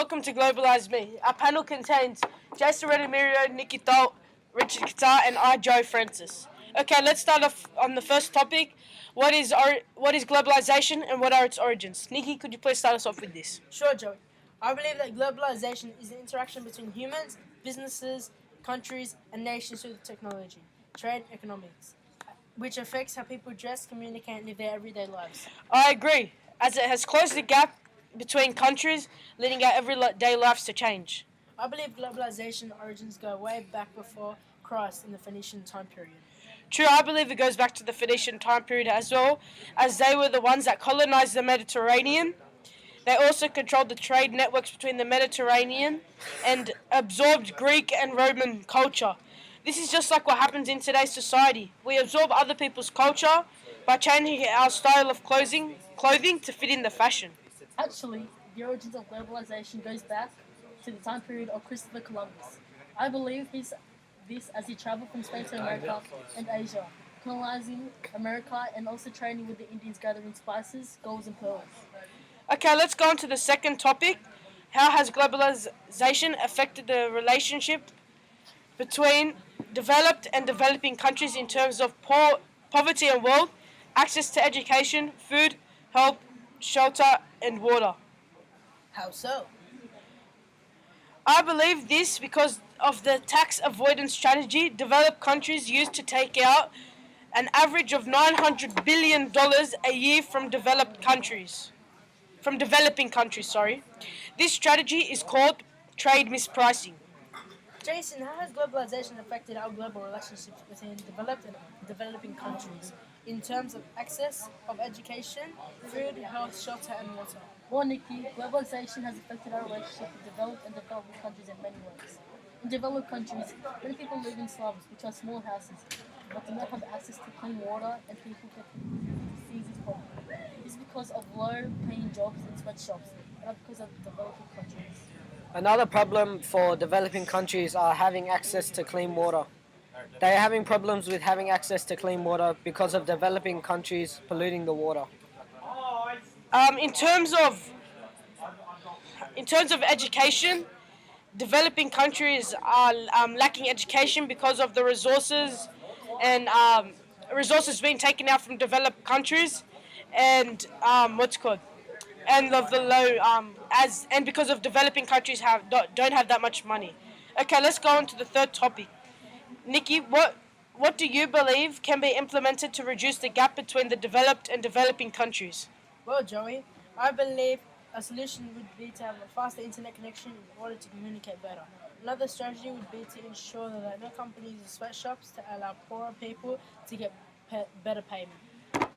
welcome to Globalize Me. Our panel contains Jason Redemirio, Nikki Tholt, Richard Qatar, and I, Joe Francis. Okay, let's start off on the first topic. What is globalization and what are its origins? Nikki, could you please start us off with this? Sure, Joey. I believe that globalization is the interaction between humans, businesses, countries, and nations through technology, trade, and economics, which affects how people dress, communicate, and live their everyday lives. I agree, as it has closed the gap between countries, leading our everyday lives to change. I believe globalization origins go way back before Christ in the Phoenician time period. True, I believe it goes back to the Phoenician time period as well, as they were the ones that colonized the Mediterranean. They also controlled the trade networks between the Mediterranean and absorbed Greek and Roman culture. This is just like what happens in today's society. We absorb other people's culture by changing our style of clothing to fit in the fashion. Actually, the origins of globalization goes back to the time period of Christopher Columbus. I believe this as he traveled from Spain to America and Asia, colonizing America and also trading with the Indians, gathering spices, golds, and pearls. Okay, let's go on to the second topic. How has globalization affected the relationship between developed and developing countries in terms of poverty and wealth, access to education, food, health, shelter, and water? How so? I believe this because of the tax avoidance strategy developed countries use to take out an average of $900 billion a year from developing countries. This strategy is called trade mispricing. Jason, how has globalization affected our global relationships between developed and developing countries in terms of access of education, food, health, shelter, and water? Well, Nikki, globalization has affected our relationship with developed and developing countries in many ways. In developed countries, many people live in slums, which are small houses, but do not have access to clean water, and people get disease is problem. This is because of low-paying jobs in sweatshops, not because of developing countries. Another problem for developing countries are having access to clean water. They are having problems with having access to clean water because of developing countries polluting the water. Um, in terms of in terms of education, developing countries are lacking education because of the resources being taken out from developed countries, and what's it called, and of the low as and because of developing countries don't have that much money. Okay, let's go on to the third topic. Nikki, what do you believe can be implemented to reduce the gap between the developed and developing countries? Well, Joey, I believe a solution would be to have a faster internet connection in order to communicate better. Another strategy would be to ensure that no companies use sweatshops to allow poorer people to get better payment.